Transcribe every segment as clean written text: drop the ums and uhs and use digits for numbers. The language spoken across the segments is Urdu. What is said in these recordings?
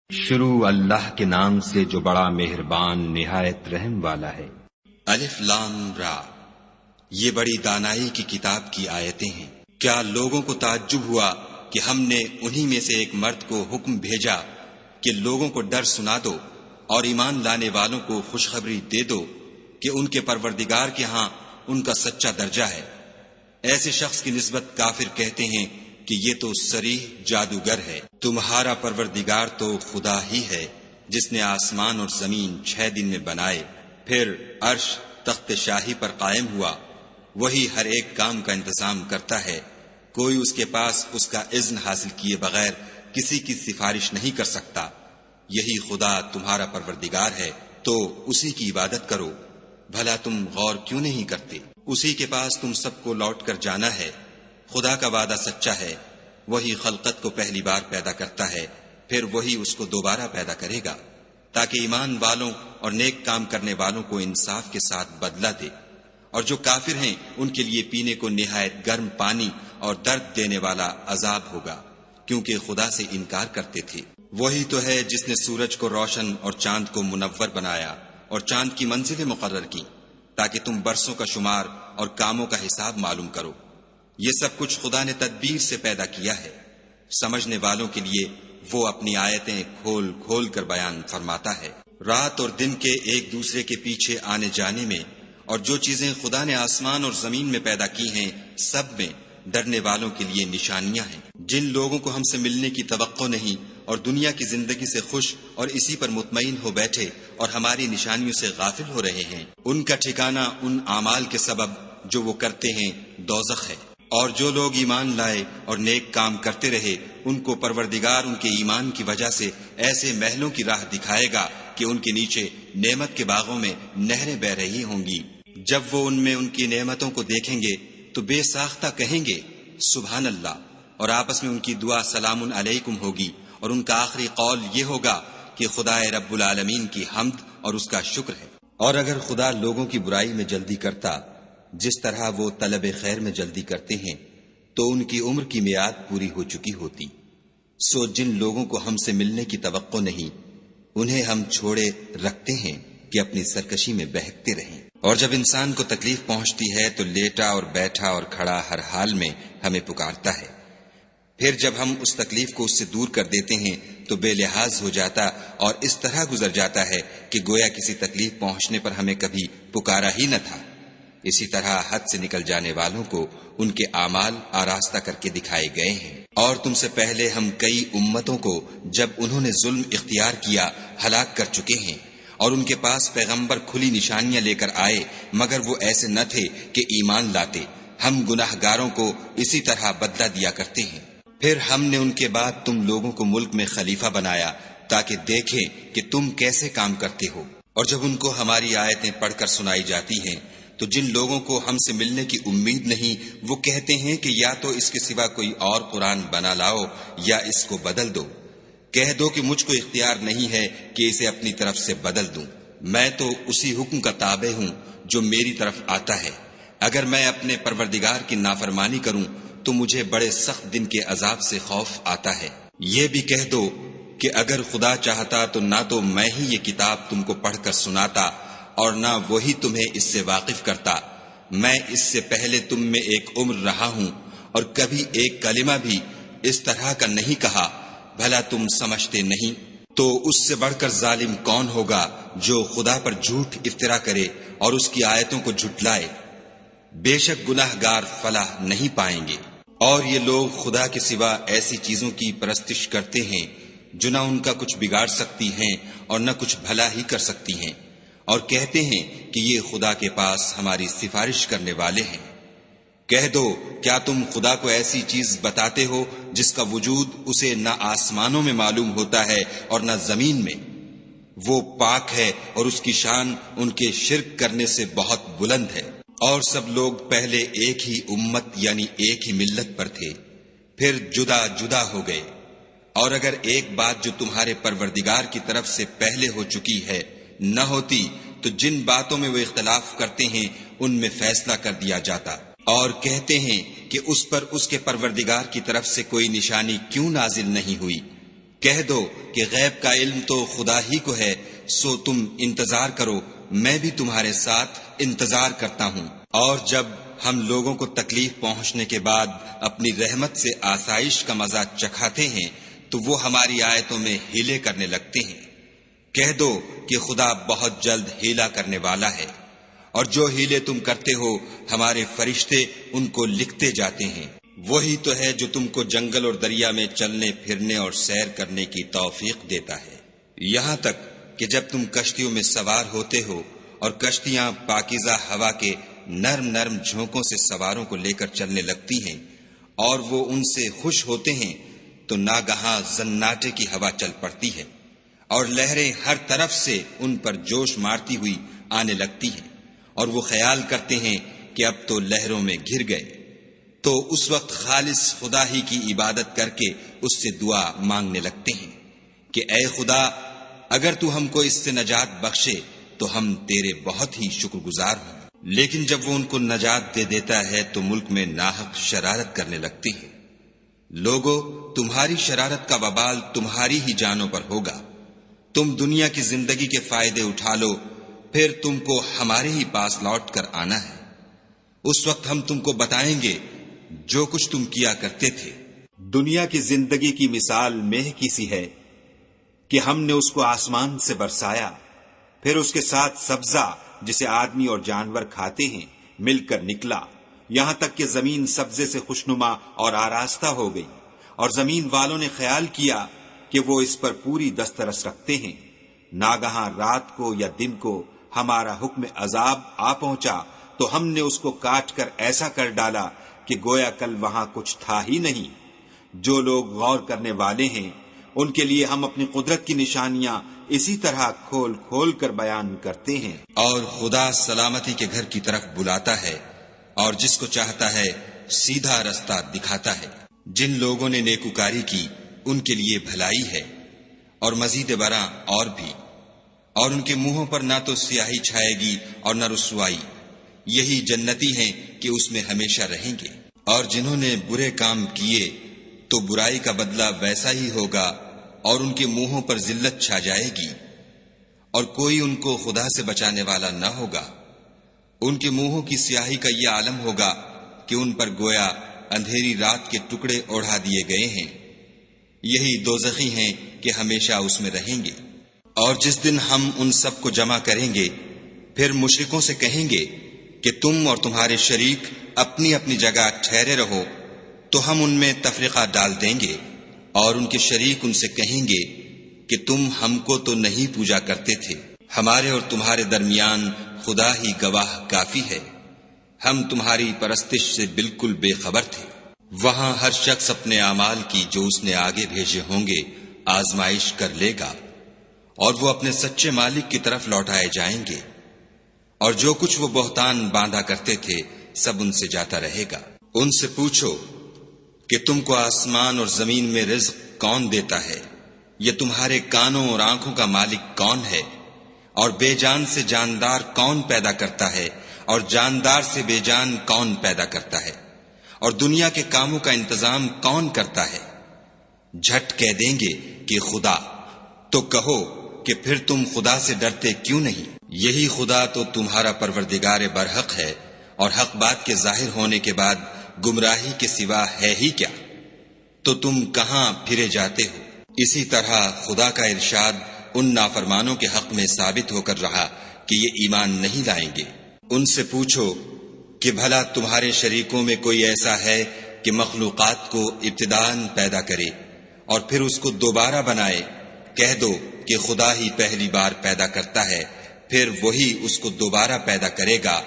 شروع اللہ کے نام سے جو بڑا مہربان نہایت رحم والا ہے۔ الف لام را، یہ بڑی دانائی کی کتاب کی آیتیں ہیں۔ کیا لوگوں کو تعجب ہوا کہ ہم نے انہی میں سے ایک مرد کو حکم بھیجا کہ لوگوں کو ڈر سنا دو اور ایمان لانے والوں کو خوشخبری دے دو کہ ان کے پروردگار کے ہاں ان کا سچا درجہ ہے۔ ایسے شخص کی نسبت کافر کہتے ہیں کہ یہ تو صریح جادوگر ہے۔ تمہارا پروردگار تو خدا ہی ہے جس نے آسمان اور زمین 6 دن میں بنائے، پھر عرش تخت شاہی پر قائم ہوا۔ وہی ہر ایک کام کا انتظام کرتا ہے، کوئی اس کے پاس اس کا اذن حاصل کیے بغیر کسی کی سفارش نہیں کر سکتا۔ یہی خدا تمہارا پروردگار ہے تو اسی کی عبادت کرو۔ بھلا تم غور کیوں نہیں کرتے؟ اسی کے پاس تم سب کو لوٹ کر جانا ہے۔ خدا کا وعدہ سچا ہے، وہی خلقت کو پہلی بار پیدا کرتا ہے، پھر وہی اس کو دوبارہ پیدا کرے گا تاکہ ایمان والوں اور نیک کام کرنے والوں کو انصاف کے ساتھ بدلہ دے۔ اور جو کافر ہیں ان کے لیے پینے کو نہایت گرم پانی اور درد دینے والا عذاب ہوگا، کیونکہ خدا سے انکار کرتے تھے۔ وہی تو ہے جس نے سورج کو روشن اور چاند کو منور بنایا اور چاند کی منزلیں مقرر کی تاکہ تم برسوں کا شمار اور کاموں کا حساب معلوم کرو۔ یہ سب کچھ خدا نے تدبیر سے پیدا کیا ہے۔ سمجھنے والوں کے لیے وہ اپنی آیتیں کھول کھول کر بیان فرماتا ہے۔ رات اور دن کے ایک دوسرے کے پیچھے آنے جانے میں اور جو چیزیں خدا نے آسمان اور زمین میں پیدا کی ہیں سب میں ڈرنے والوں کے لیے نشانیاں ہیں۔ جن لوگوں کو ہم سے ملنے کی توقع نہیں اور دنیا کی زندگی سے خوش اور اسی پر مطمئن ہو بیٹھے اور ہماری نشانیوں سے غافل ہو رہے ہیں، ان کا ٹھکانہ ان اعمال کے سبب جو وہ کرتے ہیں دوزخ ہے۔ اور جو لوگ ایمان لائے اور نیک کام کرتے رہے ان کو پروردگار ان کے ایمان کی وجہ سے ایسے محلوں کی راہ دکھائے گا کہ ان کے نیچے نعمت کے باغوں میں نہریں بہ رہی ہوں گی۔ جب وہ ان میں ان کی نعمتوں کو دیکھیں گے تو بے ساختہ کہیں گے سبحان اللہ، اور آپس میں ان کی دعا سلام علیکم ہوگی، اور ان کا آخری قول یہ ہوگا کہ خدا رب العالمین کی حمد اور اس کا شکر ہے۔ اور اگر خدا لوگوں کی برائی میں جلدی کرتا جس طرح وہ طلب خیر میں جلدی کرتے ہیں تو ان کی عمر کی میعاد پوری ہو چکی ہوتی۔ سو جن لوگوں کو ہم سے ملنے کی توقع نہیں انہیں ہم چھوڑے رکھتے ہیں کہ اپنی سرکشی میں بہکتے رہیں۔ اور جب انسان کو تکلیف پہنچتی ہے تو لیٹا اور بیٹھا اور کھڑا ہر حال میں ہمیں پکارتا ہے، پھر جب ہم اس تکلیف کو اس سے دور کر دیتے ہیں تو بے لحاظ ہو جاتا اور اس طرح گزر جاتا ہے کہ گویا کسی تکلیف پہنچنے پر ہمیں کبھی پکارا ہی نہ تھا۔ اسی طرح حد سے نکل جانے والوں کو ان کے اعمال آراستہ کر کے دکھائے گئے ہیں۔ اور تم سے پہلے ہم کئی امتوں کو جب انہوں نے ظلم اختیار کیا ہلاک کر چکے ہیں، اور ان کے پاس پیغمبر کھلی نشانیاں لے کر آئے مگر وہ ایسے نہ تھے کہ ایمان لاتے۔ ہم گناہ گاروں کو اسی طرح بدلہ دیا کرتے ہیں۔ پھر ہم نے ان کے بعد تم لوگوں کو ملک میں خلیفہ بنایا تاکہ دیکھیں کہ تم کیسے کام کرتے ہو۔ اور جب ان کو ہماری آیتیں پڑھ کر سنائی جاتی ہیں تو جن لوگوں کو ہم سے ملنے کی امید نہیں وہ کہتے ہیں کہ یا تو اس کے سوا کوئی اور قرآن بنا لاؤ یا اس کو بدل دو۔ کہہ دو کہ مجھ کو اختیار نہیں ہے کہ اسے اپنی طرف سے بدل دوں، میں تو اسی حکم کا تابع ہوں جو میری طرف آتا ہے۔ اگر میں اپنے پروردگار کی نافرمانی کروں تو مجھے بڑے سخت دن کے عذاب سے خوف آتا ہے۔ یہ بھی کہہ دو کہ اگر خدا چاہتا تو نہ تو میں ہی یہ کتاب تم کو پڑھ کر سناتا اور نہ وہی تمہیں اس سے واقف کرتا۔ میں اس سے پہلے تم میں ایک عمر رہا ہوں اور کبھی ایک کلمہ بھی اس طرح کا نہیں کہا، بھلا تم سمجھتے نہیں؟ تو اس سے بڑھ کر ظالم کون ہوگا جو خدا پر جھوٹ افطرا کرے اور اس کی آیتوں کو جھٹلائے؟ بے شک گناہ گار فلاح نہیں پائیں گے۔ اور یہ لوگ خدا کے سوا ایسی چیزوں کی پرستش کرتے ہیں جو نہ ان کا کچھ بگاڑ سکتی ہیں اور نہ کچھ بھلا ہی کر سکتی ہیں، اور کہتے ہیں کہ یہ خدا کے پاس ہماری سفارش کرنے والے ہیں۔ کہہ دو کیا تم خدا کو ایسی چیز بتاتے ہو جس کا وجود اسے نہ آسمانوں میں معلوم ہوتا ہے اور نہ زمین میں؟ وہ پاک ہے اور اس کی شان ان کے شرک کرنے سے بہت بلند ہے۔ اور سب لوگ پہلے ایک ہی امت یعنی ایک ہی ملت پر تھے، پھر جدا جدا ہو گئے۔ اور اگر ایک بات جو تمہارے پروردگار کی طرف سے پہلے ہو چکی ہے نہ ہوتی تو جن باتوں میں وہ اختلاف کرتے ہیں ان میں فیصلہ کر دیا جاتا۔ اور کہتے ہیں کہ اس پر اس کے پروردگار کی طرف سے کوئی نشانی کیوں نازل نہیں ہوئی؟ کہہ دو کہ غیب کا علم تو خدا ہی کو ہے، سو تم انتظار کرو، میں بھی تمہارے ساتھ انتظار کرتا ہوں۔ اور جب ہم لوگوں کو تکلیف پہنچنے کے بعد اپنی رحمت سے آسائش کا مزہ چکھاتے ہیں تو وہ ہماری آیتوں میں ہیلے کرنے لگتے ہیں۔ کہہ دو کہ خدا بہت جلد ہیلا کرنے والا ہے، اور جو ہیلے تم کرتے ہو ہمارے فرشتے ان کو لکھتے جاتے ہیں۔ وہی تو ہے جو تم کو جنگل اور دریا میں چلنے پھرنے اور سیر کرنے کی توفیق دیتا ہے، یہاں تک کہ جب تم کشتیوں میں سوار ہوتے ہو اور کشتیاں پاکیزہ ہوا کے نرم نرم جھونکوں سے سواروں کو لے کر چلنے لگتی ہیں اور وہ ان سے خوش ہوتے ہیں، تو ناگہاں زناٹے کی ہوا چل پڑتی ہے اور لہریں ہر طرف سے ان پر جوش مارتی ہوئی آنے لگتی ہیں، اور وہ خیال کرتے ہیں کہ اب تو لہروں میں گر گئے۔ تو اس وقت خالص خدا ہی کی عبادت کر کے اس سے دعا مانگنے لگتے ہیں کہ اے خدا، اگر تو ہم کو اس سے نجات بخشے تو ہم تیرے بہت ہی شکر گزار ہوں۔ لیکن جب وہ ان کو نجات دے دیتا ہے تو ملک میں ناحق شرارت کرنے لگتے ہیں۔ لوگو، تمہاری شرارت کا وبال تمہاری ہی جانوں پر ہوگا۔ تم دنیا کی زندگی کے فائدے اٹھا لو، پھر تم کو ہمارے ہی پاس لوٹ کر آنا ہے۔ اس وقت ہم تم کو بتائیں گے جو کچھ تم کیا کرتے تھے۔ دنیا کی زندگی کی مثال مہ کی سی ہے کہ ہم نے اس کو آسمان سے برسایا، پھر اس کے ساتھ سبزہ جسے آدمی اور جانور کھاتے ہیں مل کر نکلا، یہاں تک کہ زمین سبزے سے خوشنما اور آراستہ ہو گئی، اور زمین والوں نے خیال کیا کہ وہ اس پر پوری دسترس رکھتے ہیں۔ ناگہاں رات کو یا دن کو ہمارا حکم عذاب آ پہنچا تو ہم نے اس کو کاٹ کر ایسا کر ڈالا کہ گویا کل وہاں کچھ تھا ہی نہیں۔ جو لوگ غور کرنے والے ہیں ان کے لیے ہم اپنی قدرت کی نشانیاں اسی طرح کھول کھول کر بیان کرتے ہیں۔ اور خدا سلامتی کے گھر کی طرف بلاتا ہے اور جس کو چاہتا ہے سیدھا رستہ دکھاتا ہے۔ جن لوگوں نے نیکوکاری کی ان کے لیے بھلائی ہے، اور مزید برآں اور بھی، اور ان کے منہوں پر نہ تو سیاہی چھائے گی اور نہ رسوائی، یہی جنتی ہیں کہ اس میں ہمیشہ رہیں گے۔ اور جنہوں نے برے کام کیے تو برائی کا بدلہ ویسا ہی ہوگا، اور ان کے منہوں پر ذلت چھا جائے گی، اور کوئی ان کو خدا سے بچانے والا نہ ہوگا۔ ان کے منہوں کی سیاہی کا یہ عالم ہوگا کہ ان پر گویا اندھیری رات کے ٹکڑے اوڑھا دیے گئے ہیں، یہی دوزخی ہیں کہ ہمیشہ اس میں رہیں گے۔ اور جس دن ہم ان سب کو جمع کریں گے، پھر مشرکوں سے کہیں گے کہ تم اور تمہارے شریک اپنی اپنی جگہ ٹھہرے رہو، تو ہم ان میں تفرقہ ڈال دیں گے، اور ان کے شریک ان سے کہیں گے کہ تم ہم کو تو نہیں پوجا کرتے تھے، ہمارے اور تمہارے درمیان خدا ہی گواہ کافی ہے، ہم تمہاری پرستش سے بالکل بے خبر تھے۔ وہاں ہر شخص اپنے اعمال کی جو اس نے آگے بھیجے ہوں گے آزمائش کر لے گا، اور وہ اپنے سچے مالک کی طرف لوٹائے جائیں گے، اور جو کچھ وہ بہتان باندھا کرتے تھے سب ان سے جاتا رہے گا۔ ان سے پوچھو کہ تم کو آسمان اور زمین میں رزق کون دیتا ہے؟ یہ تمہارے کانوں اور آنکھوں کا مالک کون ہے؟ اور بے جان سے جاندار کون پیدا کرتا ہے؟ اور جاندار سے بے جان کون پیدا کرتا ہے؟ اور دنیا کے کاموں کا انتظام کون کرتا ہے؟ جھٹ کہہ دیں گے کہ خدا۔ تو کہو کہ پھر تم خدا سے ڈرتے کیوں نہیں؟ یہی خدا تو تمہارا پروردگار برحق ہے، اور حق بات کے ظاہر ہونے کے بعد گمراہی کے سوا ہے ہی کیا؟ تو تم کہاں پھرے جاتے ہو؟ اسی طرح خدا کا ارشاد ان نافرمانوں کے حق میں ثابت ہو کر رہا کہ یہ ایمان نہیں لائیں گے۔ ان سے پوچھو کہ بھلا تمہارے شریکوں میں کوئی ایسا ہے کہ مخلوقات کو ابتداءً پیدا کرے اور پھر اس کو دوبارہ بنائے؟ کہہ دو کہ خدا ہی پہلی بار پیدا کرتا ہے، پھر وہی اس کو دوبارہ پیدا کرے گا،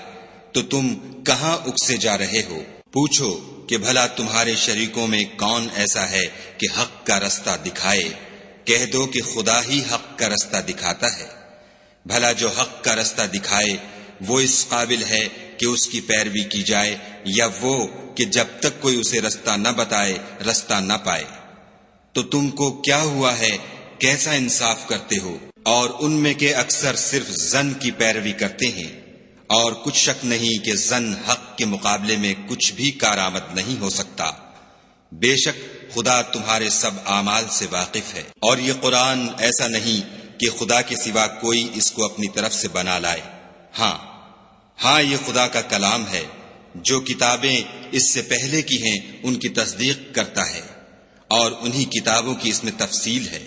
تو تم کہاں اکسے جا رہے ہو؟ پوچھو کہ بھلا تمہارے شریکوں میں کون ایسا ہے کہ حق کا رستہ دکھائے؟ کہہ دو کہ خدا ہی حق کا رستہ دکھاتا ہے۔ بھلا جو حق کا رستہ دکھائے وہ اس قابل ہے کہ اس کی پیروی کی جائے، یا وہ کہ جب تک کوئی اسے رستہ نہ بتائے رستہ نہ پائے؟ تو تم کو کیا ہوا ہے؟ کیسا انصاف کرتے ہو؟ اور ان میں کے اکثر صرف ظن کی پیروی کرتے ہیں، اور کچھ شک نہیں کہ ظن حق کے مقابلے میں کچھ بھی کارآمد نہیں ہو سکتا۔ بے شک خدا تمہارے سب اعمال سے واقف ہے۔ اور یہ قرآن ایسا نہیں کہ خدا کے سوا کوئی اس کو اپنی طرف سے بنا لائے۔ ہاں یہ خدا کا کلام ہے۔ جو کتابیں اس سے پہلے کی ہیں ان کی تصدیق کرتا ہے، اور انہی کتابوں کی اس میں تفصیل ہے۔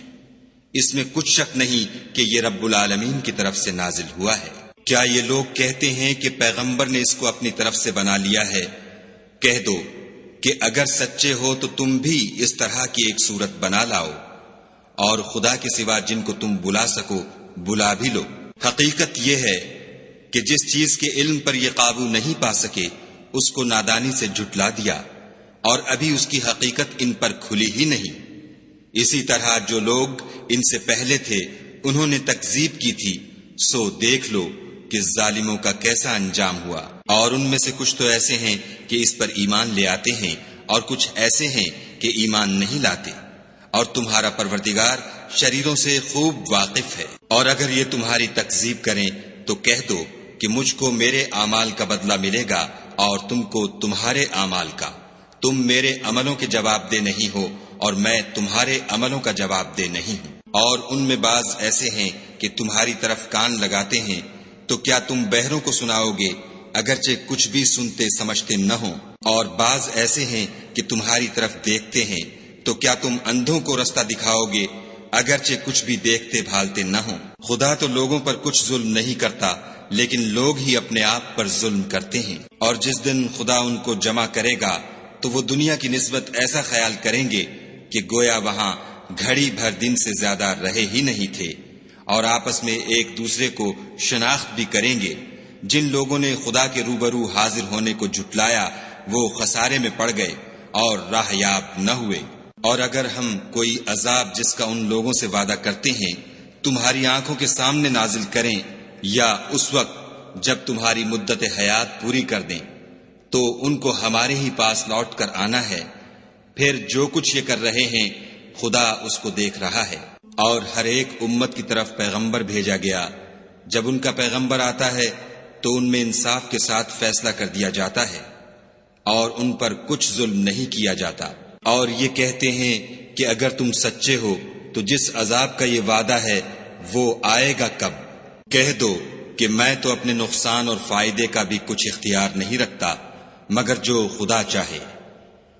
اس میں کچھ شک نہیں کہ یہ رب العالمین کی طرف سے نازل ہوا ہے۔ کیا یہ لوگ کہتے ہیں کہ پیغمبر نے اس کو اپنی طرف سے بنا لیا ہے؟ کہہ دو کہ اگر سچے ہو تو تم بھی اس طرح کی ایک صورت بنا لاؤ، اور خدا کے سوا جن کو تم بلا سکو بلا بھی لو۔ حقیقت یہ ہے کہ جس چیز کے علم پر یہ قابو نہیں پا سکے اس کو نادانی سے جھٹلا دیا، اور ابھی اس کی حقیقت ان پر کھلی ہی نہیں۔ اسی طرح جو لوگ ان سے پہلے تھے انہوں نے تکذیب کی تھی، سو دیکھ لو کہ ظالموں کا کیسا انجام ہوا۔ اور ان میں سے کچھ تو ایسے ہیں کہ اس پر ایمان لے آتے ہیں، اور کچھ ایسے ہیں کہ ایمان نہیں لاتے، اور تمہارا پروردگار شریروں سے خوب واقف ہے۔ اور اگر یہ تمہاری تکذیب کریں تو کہہ دو کہ مجھ کو میرے اعمال کا بدلہ ملے گا اور تم کو تمہارے اعمال کا۔ تم میرے عملوں کے جواب دہ نہیں ہو اور میں تمہارے عملوں کا جواب دہ نہیں ہوں۔ اور ان میں بعض ایسے ہیں کہ تمہاری طرف کان لگاتے ہیں، تو کیا تم بہروں کو سناؤ گے اگرچہ کچھ بھی سنتے سمجھتے نہ ہوں؟ اور بعض ایسے ہیں کہ تمہاری طرف دیکھتے ہیں، تو کیا تم اندھوں کو رستہ دکھاؤ گے اگرچہ کچھ بھی دیکھتے بھالتے نہ ہوں؟ خدا تو لوگوں پر کچھ ظلم نہیں کرتا، لیکن لوگ ہی اپنے آپ پر ظلم کرتے ہیں۔ اور جس دن خدا ان کو جمع کرے گا تو وہ دنیا کی نسبت ایسا خیال کریں گے کہ گویا وہاں گھڑی بھر دن سے زیادہ رہے ہی نہیں تھے، اور آپس میں ایک دوسرے کو شناخت بھی کریں گے۔ جن لوگوں نے خدا کے روبرو حاضر ہونے کو جھٹلایا وہ خسارے میں پڑ گئے اور راہ یاب نہ ہوئے۔ اور اگر ہم کوئی عذاب جس کا ان لوگوں سے وعدہ کرتے ہیں تمہاری آنکھوں کے سامنے نازل کریں، یا اس وقت جب تمہاری مدت حیات پوری کر دیں، تو ان کو ہمارے ہی پاس لوٹ کر آنا ہے۔ پھر جو کچھ یہ کر رہے ہیں خدا اس کو دیکھ رہا ہے۔ اور ہر ایک امت کی طرف پیغمبر بھیجا گیا، جب ان کا پیغمبر آتا ہے تو ان میں انصاف کے ساتھ فیصلہ کر دیا جاتا ہے، اور ان پر کچھ ظلم نہیں کیا جاتا۔ اور یہ کہتے ہیں کہ اگر تم سچے ہو تو جس عذاب کا یہ وعدہ ہے وہ آئے گا کب؟ کہہ دو کہ میں تو اپنے نقصان اور فائدے کا بھی کچھ اختیار نہیں رکھتا مگر جو خدا چاہے۔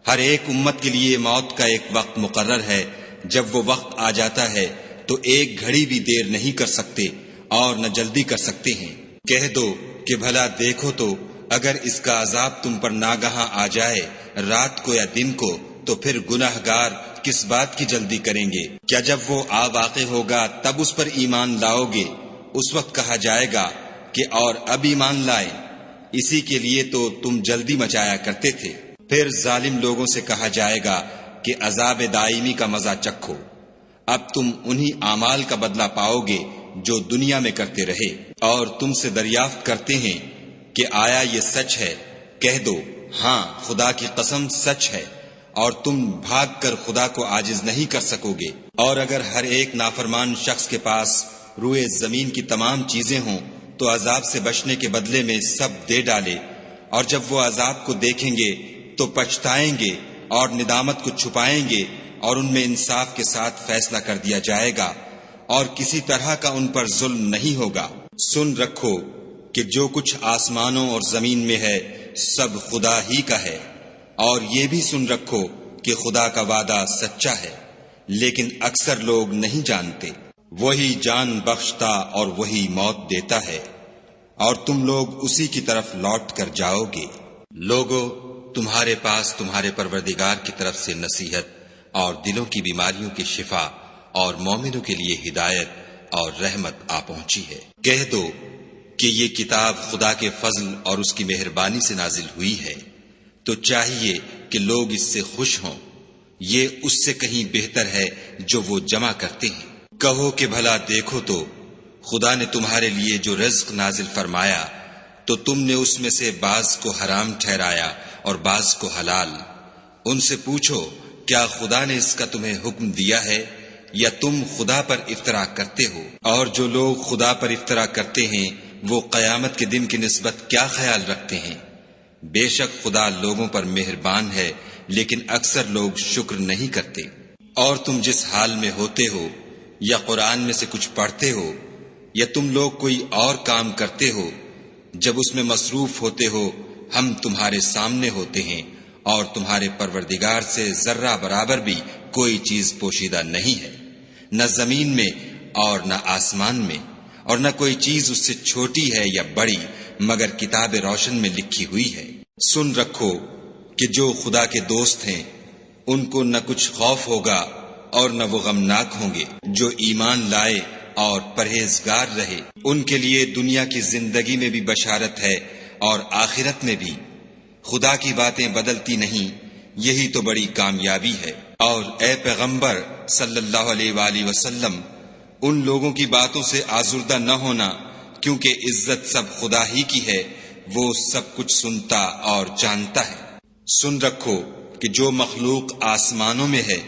ہر ایک امت کے لیے موت کا ایک وقت مقرر ہے، جب وہ وقت آ جاتا ہے تو ایک گھڑی بھی دیر نہیں کر سکتے اور نہ جلدی کر سکتے ہیں۔ کہہ دو کہ بھلا دیکھو تو اگر اس کا عذاب تم پر ناگہاں آ جائے رات کو یا دن کو، تو پھر گناہگار کس بات کی جلدی کریں گے؟ کیا جب وہ آ واقع ہوگا تب اس پر ایمان لاؤ گے؟ اس وقت کہا جائے گا کہ اور اب ایمان لائے، اسی کے لیے تو تم جلدی مچایا کرتے تھے۔ پھر ظالم لوگوں سے کہا جائے گا کہ عذاب دائمی کا مزہ چکھو، اب تم انہی اعمال کا بدلہ پاؤ گے جو دنیا میں کرتے رہے۔ اور تم سے دریافت کرتے ہیں کہ آیا یہ سچ ہے؟ کہہ دو ہاں خدا کی قسم سچ ہے، اور تم بھاگ کر خدا کو عاجز نہیں کر سکو گے۔ اور اگر ہر ایک نافرمان شخص کے پاس روئے زمین کی تمام چیزیں ہوں تو عذاب سے بچنے کے بدلے میں سب دے ڈالے، اور جب وہ عذاب کو دیکھیں گے تو پچھتائیں گے اور ندامت کو چھپائیں گے، اور ان میں انصاف کے ساتھ فیصلہ کر دیا جائے گا، اور کسی طرح کا ان پر ظلم نہیں ہوگا۔ سن رکھو کہ جو کچھ آسمانوں اور زمین میں ہے سب خدا ہی کا ہے، اور یہ بھی سن رکھو کہ خدا کا وعدہ سچا ہے، لیکن اکثر لوگ نہیں جانتے۔ وہی جان بخشتا اور وہی موت دیتا ہے، اور تم لوگ اسی کی طرف لوٹ کر جاؤ گے۔ لوگو تمہارے پاس تمہارے پروردگار کی طرف سے نصیحت اور دلوں کی بیماریوں کی شفا اور مومنوں کے لیے ہدایت اور رحمت آ پہنچی ہے۔ کہہ دو کہ یہ کتاب خدا کے فضل اور اس کی مہربانی سے نازل ہوئی ہے، تو چاہیے کہ لوگ اس سے خوش ہوں۔ یہ اس سے کہیں بہتر ہے جو وہ جمع کرتے ہیں۔ کہو کہ بھلا دیکھو تو خدا نے تمہارے لیے جو رزق نازل فرمایا تو تم نے اس میں سے بعض کو حرام ٹھہرایا اور بعض کو حلال۔ ان سے پوچھو کیا خدا نے اس کا تمہیں حکم دیا ہے یا تم خدا پر افترا کرتے ہو؟ اور جو لوگ خدا پر افترا کرتے ہیں وہ قیامت کے دن کی نسبت کیا خیال رکھتے ہیں؟ بے شک خدا لوگوں پر مہربان ہے لیکن اکثر لوگ شکر نہیں کرتے۔ اور تم جس حال میں ہوتے ہو، یا قرآن میں سے کچھ پڑھتے ہو، یا تم لوگ کوئی اور کام کرتے ہو، جب اس میں مصروف ہوتے ہو ہم تمہارے سامنے ہوتے ہیں، اور تمہارے پروردگار سے ذرہ برابر بھی کوئی چیز پوشیدہ نہیں ہے، نہ زمین میں اور نہ آسمان میں، اور نہ کوئی چیز اس سے چھوٹی ہے یا بڑی مگر کتاب روشن میں لکھی ہوئی ہے۔ سن رکھو کہ جو خدا کے دوست ہیں ان کو نہ کچھ خوف ہوگا اور نہ وہ غمناک ہوں گے۔ جو ایمان لائے اور پرہیزگار رہے ان کے لیے دنیا کی زندگی میں بھی بشارت ہے اور آخرت میں بھی۔ خدا کی باتیں بدلتی نہیں، یہی تو بڑی کامیابی ہے۔ اور اے پیغمبر صلی اللہ علیہ وآلہ وسلم، ان لوگوں کی باتوں سے آزردہ نہ ہونا، کیونکہ عزت سب خدا ہی کی ہے، وہ سب کچھ سنتا اور جانتا ہے۔ سن رکھو کہ جو مخلوق آسمانوں میں ہے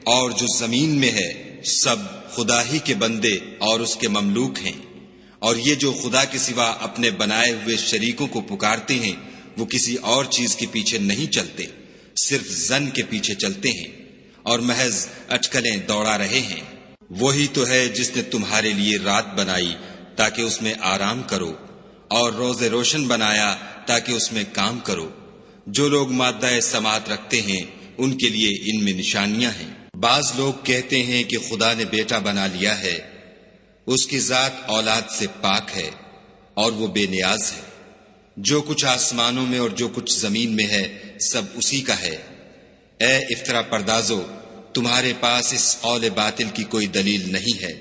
اور جو زمین میں ہے سب خدا ہی کے بندے اور اس کے مملوک ہیں، اور یہ جو خدا کے سوا اپنے بنائے ہوئے شریکوں کو پکارتے ہیں وہ کسی اور چیز کے پیچھے نہیں چلتے، صرف ظن کے پیچھے چلتے ہیں اور محض اٹکلیں دوڑا رہے ہیں۔ وہی تو ہے جس نے تمہارے لیے رات بنائی تاکہ اس میں آرام کرو، اور روز روشن بنایا تاکہ اس میں کام کرو۔ جو لوگ مادہ سماعت رکھتے ہیں ان کے لیے ان میں نشانیاں ہیں۔ بعض لوگ کہتے ہیں کہ خدا نے بیٹا بنا لیا ہے، اس کی ذات اولاد سے پاک ہے اور وہ بے نیاز ہے۔ جو کچھ آسمانوں میں اور جو کچھ زمین میں ہے سب اسی کا ہے۔ اے افطرا پردازو، تمہارے پاس اس قول باطل کی کوئی دلیل نہیں ہے،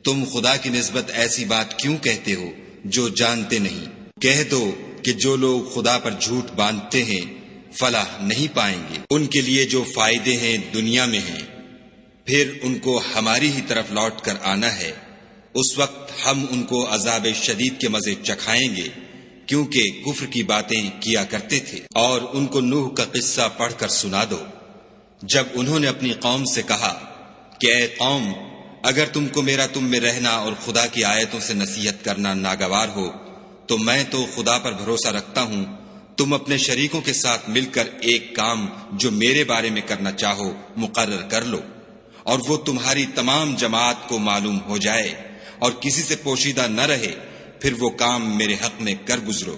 تم خدا کی نسبت ایسی بات کیوں کہتے ہو جو جانتے نہیں؟ کہہ دو کہ جو لوگ خدا پر جھوٹ باندھتے ہیں فلاح نہیں پائیں گے۔ ان کے لیے جو فائدے ہیں دنیا میں ہیں، پھر ان کو ہماری ہی طرف لوٹ کر آنا ہے۔ اس وقت ہم ان کو عذاب شدید کے مزے چکھائیں گے، کیونکہ کفر کی باتیں کیا کرتے تھے۔ اور ان کو نوح کا قصہ پڑھ کر سنا دو، جب انہوں نے اپنی قوم سے کہا کہ اے قوم، اگر تم کو میرا تم میں رہنا اور خدا کی آیتوں سے نصیحت کرنا ناگوار ہو تو میں تو خدا پر بھروسہ رکھتا ہوں، تم اپنے شریکوں کے ساتھ مل کر ایک کام جو میرے بارے میں کرنا چاہو مقرر کر لو، اور وہ تمہاری تمام جماعت کو معلوم ہو جائے اور کسی سے پوشیدہ نہ رہے، پھر وہ کام میرے حق میں کر گزرو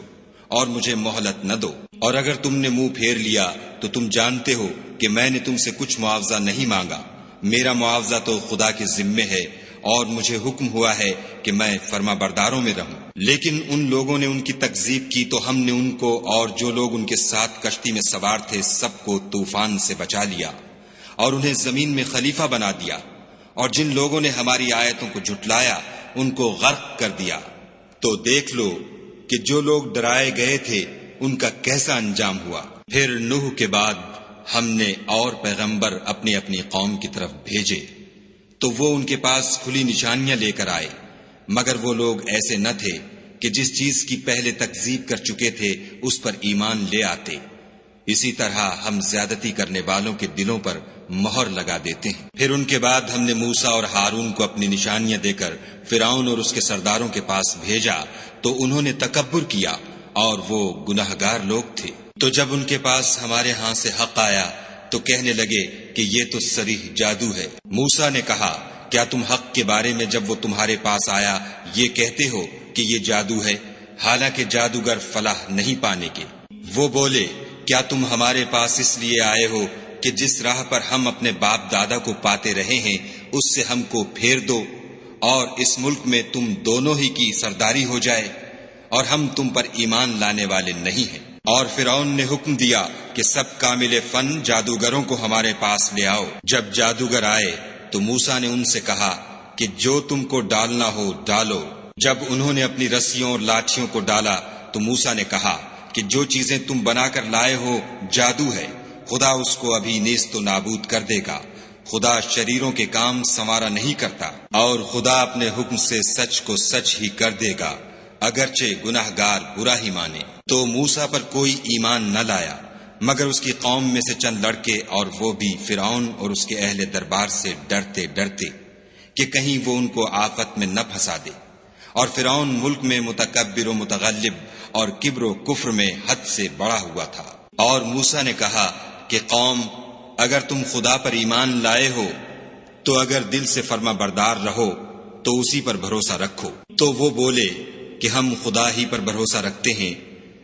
اور مجھے مہلت نہ دو۔ اور اگر تم نے منہ پھیر لیا تو تم جانتے ہو کہ میں نے تم سے کچھ معاوضہ نہیں مانگا، میرا معاوضہ تو خدا کے ذمے ہے، اور مجھے حکم ہوا ہے کہ میں فرما برداروں میں رہوں۔ لیکن ان لوگوں نے ان کی تکذیب کی تو ہم نے ان کو اور جو لوگ ان کے ساتھ کشتی میں سوار تھے سب کو طوفان سے بچا لیا اور انہیں زمین میں خلیفہ بنا دیا، اور جن لوگوں نے ہماری آیتوں کو جھٹلایا ان کو غرق کر دیا۔ تو دیکھ لو کہ جو لوگ ڈرائے گئے تھے ان کا کیسا انجام ہوا۔ پھر نوح کے بعد ہم نے اور پیغمبر اپنی اپنی قوم کی طرف بھیجے تو وہ ان کے پاس کھلی نشانیاں لے کر آئے، مگر وہ لوگ ایسے نہ تھے کہ جس چیز کی پہلے تکذیب کر چکے تھے اس پر ایمان لے آتے۔ اسی طرح ہم زیادتی کرنے والوں کے دلوں پر مہر لگا دیتے ہیں۔ پھر ان کے بعد ہم نے موسیٰ اور ہارون کو اپنی نشانیاں دے کر فرعون اور اس کے سرداروں کے پاس بھیجا تو انہوں نے تکبر کیا اور وہ گناہگار لوگ تھے۔ تو جب ان کے پاس ہمارے ہاں سے حق آیا تو کہنے لگے کہ یہ تو صریح جادو ہے۔ موسیٰ نے کہا کیا تم حق کے بارے میں جب وہ تمہارے پاس آیا یہ کہتے ہو کہ یہ جادو ہے، حالانکہ جادوگر فلاح نہیں پانے کے؟ وہ بولے کیا تم ہمارے پاس اس لیے آئے ہو کہ جس راہ پر ہم اپنے باپ دادا کو پاتے رہے ہیں اس سے ہم کو پھیر دو اور اس ملک میں تم دونوں ہی کی سرداری ہو جائے، اور ہم تم پر ایمان لانے والے نہیں ہیں۔ اور فرعون نے حکم دیا کہ سب کامل فن جادوگروں کو ہمارے پاس لے آؤ۔ جب جادوگر آئے تو موسیٰ نے ان سے کہا کہ جو تم کو ڈالنا ہو ڈالو۔ جب انہوں نے اپنی رسیوں اور لاٹھیوں کو ڈالا تو موسیٰ نے کہا کہ جو چیزیں تم بنا کر لائے ہو جادو ہے، خدا اس کو ابھی نیست و نابود کر دے گا۔ خدا شریروں کے کام سنوارا نہیں کرتا، اور خدا اپنے حکم سے سچ کو سچ ہی کر دے گا، اگرچہ گناہگار برا ہی مانے۔ تو موسیٰ پر کوئی ایمان نہ لایا مگر اس کی قوم میں سے چند لڑکے، اور وہ بھی فرعون اور اس کے اہل دربار سے ڈرتے ڈرتے کہ کہیں وہ ان کو آفت میں نہ پھنسا دے۔ اور فرعون ملک میں متکبر و متغلب اور کبر و کفر میں حد سے بڑا ہوا تھا۔ اور موسیٰ نے کہا کہ قوم اگر تم خدا پر ایمان لائے ہو تو اگر دل سے فرما بردار رہو تو اسی پر بھروسہ رکھو۔ تو وہ بولے کہ ہم خدا ہی پر بھروسہ رکھتے ہیں۔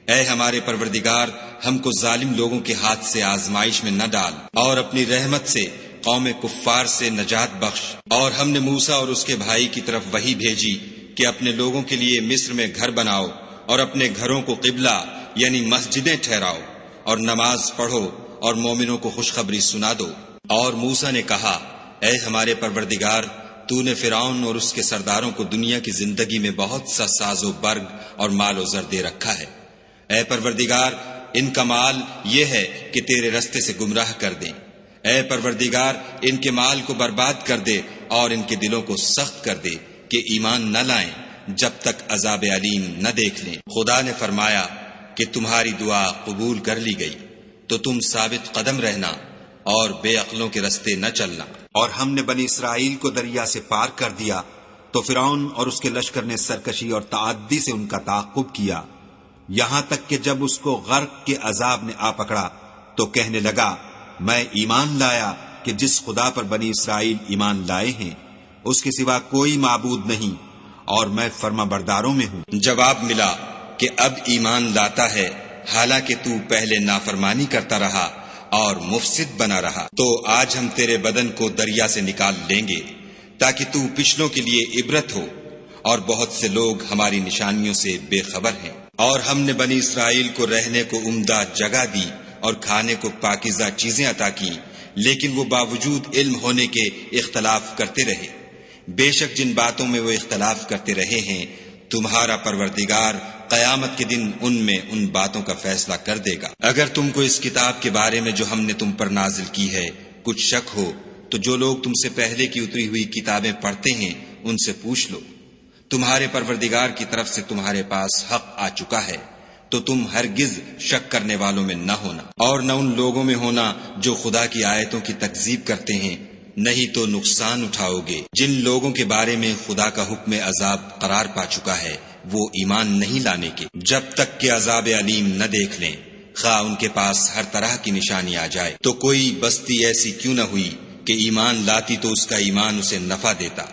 اے ہمارے پروردگار، ہم کو ظالم لوگوں کے ہاتھ سے آزمائش میں نہ ڈال اور اپنی رحمت سے قوم کفار سے نجات بخش۔ اور ہم نے موسیٰ اور اس کے بھائی کی طرف وحی بھیجی کہ اپنے لوگوں کے لیے مصر میں گھر بناؤ اور اپنے گھروں کو قبلہ یعنی مسجدیں ٹھہراؤ اور نماز پڑھو اور مومنوں کو خوشخبری سنا دو۔ اور موسیٰ نے کہا، اے ہمارے پروردگار، تو نے فرعون اور اس کے سرداروں کو دنیا کی زندگی میں بہت سا ساز و برگ اور مال و زر دے رکھا ہے۔ اے پروردگار، ان کا مال یہ ہے کہ تیرے رستے سے گمراہ کر دیں۔ اے پروردگار، ان کے مال کو برباد کر دے اور ان کے دلوں کو سخت کر دے کہ ایمان نہ لائیں جب تک عذاب علیم نہ دیکھ لیں۔ خدا نے فرمایا کہ تمہاری دعا قبول کر لی گئی، تو تم ثابت قدم رہنا اور بے عقلوں کے رستے نہ چلنا۔ اور ہم نے بنی اسرائیل کو دریا سے پار کر دیا تو فرعون اور اس کے لشکر نے سرکشی اور تعدی سے ان کا تعاقب کیا، یہاں تک کہ جب اس کو غرق کے عذاب نے آ پکڑا تو کہنے لگا، میں ایمان لایا کہ جس خدا پر بنی اسرائیل ایمان لائے ہیں اس کے سوا کوئی معبود نہیں، اور میں فرما برداروں میں ہوں۔ جواب ملا کہ اب ایمان لاتا ہے حالانکہ تو پہلے نافرمانی کرتا رہا اور مفسد بنا رہا۔ تو آج ہم تیرے بدن کو دریا سے نکال لیں گے تاکہ تو پچھلوں کے لیے عبرت ہو، اور بہت سے لوگ ہماری نشانیوں سے بے خبر ہیں۔ اور ہم نے بنی اسرائیل کو رہنے کو عمدہ جگہ دی اور کھانے کو پاکیزہ چیزیں عطا کی، لیکن وہ باوجود علم ہونے کے اختلاف کرتے رہے۔ بے شک جن باتوں میں وہ اختلاف کرتے رہے ہیں تمہارا پروردگار قیامت کے دن ان میں ان باتوں کا فیصلہ کر دے گا۔ اگر تم کو اس کتاب کے بارے میں جو ہم نے تم پر نازل کی ہے کچھ شک ہو تو جو لوگ تم سے پہلے کی اتری ہوئی کتابیں پڑھتے ہیں ان سے پوچھ لو۔ تمہارے پروردگار کی طرف سے تمہارے پاس حق آ چکا ہے، تو تم ہرگز شک کرنے والوں میں نہ ہونا، اور نہ ان لوگوں میں ہونا جو خدا کی آیتوں کی تکذیب کرتے ہیں، نہیں تو نقصان اٹھاؤ گے۔ جن لوگوں کے بارے میں خدا کا حکم عذاب قرار پا چکا ہے وہ ایمان نہیں لانے کے جب تک کہ عذاب علیم نہ دیکھ لیں، خواہ ان کے پاس ہر طرح کی نشانی آ جائے۔ تو کوئی بستی ایسی کیوں نہ ہوئی کہ ایمان لاتی تو اس کا ایمان اسے نفع دیتا۔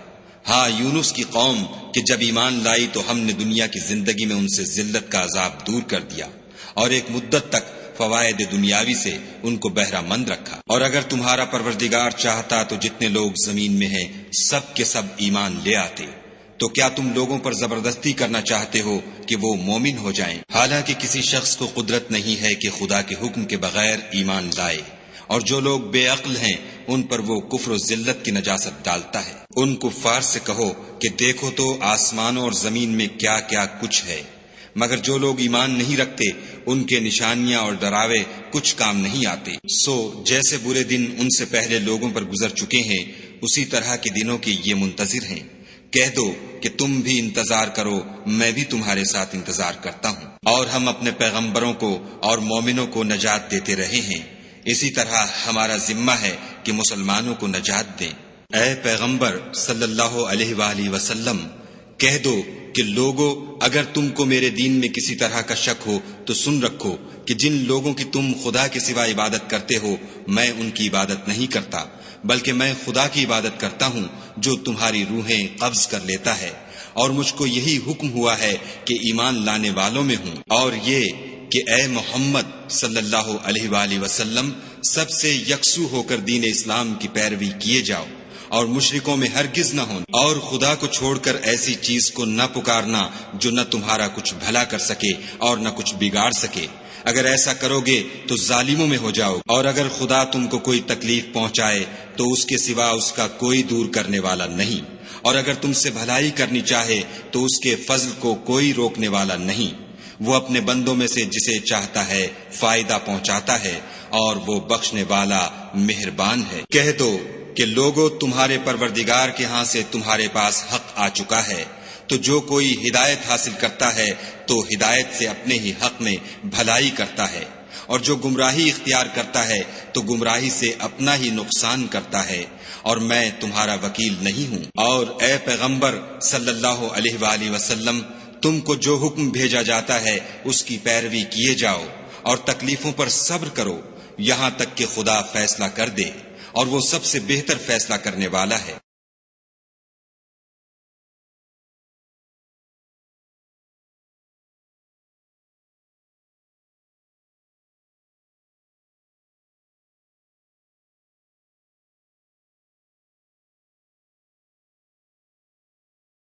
ہاں، یونس کی قوم کہ جب ایمان لائی تو ہم نے دنیا کی زندگی میں ان سے ذلت کا عذاب دور کر دیا اور ایک مدت تک فوائد دنیاوی سے ان کو بہرہ مند رکھا۔ اور اگر تمہارا پروردگار چاہتا تو جتنے لوگ زمین میں ہیں سب کے سب ایمان لے آتے۔ تو کیا تم لوگوں پر زبردستی کرنا چاہتے ہو کہ وہ مومن ہو جائیں؟ حالانکہ کسی شخص کو قدرت نہیں ہے کہ خدا کے حکم کے بغیر ایمان لائے، اور جو لوگ بے عقل ہیں ان پر وہ کفر و ذلت کی نجاست ڈالتا ہے۔ ان کفار سے کہو کہ دیکھو تو آسمانوں اور زمین میں کیا کیا کچھ ہے، مگر جو لوگ ایمان نہیں رکھتے ان کے نشانیاں اور ڈراوے کچھ کام نہیں آتے۔ سو جیسے برے دن ان سے پہلے لوگوں پر گزر چکے ہیں اسی طرح کے دنوں کے یہ منتظر ہیں۔ کہہ دو کہ تم بھی انتظار کرو، میں بھی تمہارے ساتھ انتظار کرتا ہوں۔ اور ہم اپنے پیغمبروں کو اور مومنوں کو نجات دیتے رہے ہیں، اسی طرح ہمارا ذمہ ہے کہ مسلمانوں کو نجات دیں۔ اے پیغمبر صلی اللہ علیہ وآلہ وسلم، کہہ دو کہ لوگو اگر تم کو میرے دین میں کسی طرح کا شک ہو تو سن رکھو کہ جن لوگوں کی تم خدا کے سوا عبادت کرتے ہو میں ان کی عبادت نہیں کرتا، بلکہ میں خدا کی عبادت کرتا ہوں جو تمہاری روحیں قبض کر لیتا ہے، اور مجھ کو یہی حکم ہوا ہے کہ ایمان لانے والوں میں ہوں، اور یہ کہ اے محمد صلی اللہ علیہ وآلہ وسلم سب سے یکسو ہو کر دین اسلام کی پیروی کیے جاؤ، اور مشرکوں میں ہرگز نہ ہونا، اور خدا کو چھوڑ کر ایسی چیز کو نہ پکارنا جو نہ تمہارا کچھ بھلا کر سکے اور نہ کچھ بگاڑ سکے۔ اگر ایسا کرو گے تو ظالموں میں ہو جاؤ، اور اگر خدا تم کو کوئی تکلیف پہنچائے تو اس کے سوا اس کا کوئی دور کرنے والا نہیں، اور اگر تم سے بھلائی کرنی چاہے تو اس کے فضل کو کوئی روکنے والا نہیں۔ وہ اپنے بندوں میں سے جسے چاہتا ہے فائدہ پہنچاتا ہے، اور وہ بخشنے والا مہربان ہے۔ کہہ دو کہ لوگو تمہارے پروردگار کے ہاں سے تمہارے پاس حق آ چکا ہے، تو جو کوئی ہدایت حاصل کرتا ہے تو ہدایت سے اپنے ہی حق میں بھلائی کرتا ہے، اور جو گمراہی اختیار کرتا ہے تو گمراہی سے اپنا ہی نقصان کرتا ہے، اور میں تمہارا وکیل نہیں ہوں۔ اور اے پیغمبر صلی اللہ علیہ وآلہ وسلم، تم کو جو حکم بھیجا جاتا ہے اس کی پیروی کیے جاؤ، اور تکلیفوں پر صبر کرو، یہاں تک کہ خدا فیصلہ کر دے، اور وہ سب سے بہتر فیصلہ کرنے والا ہے۔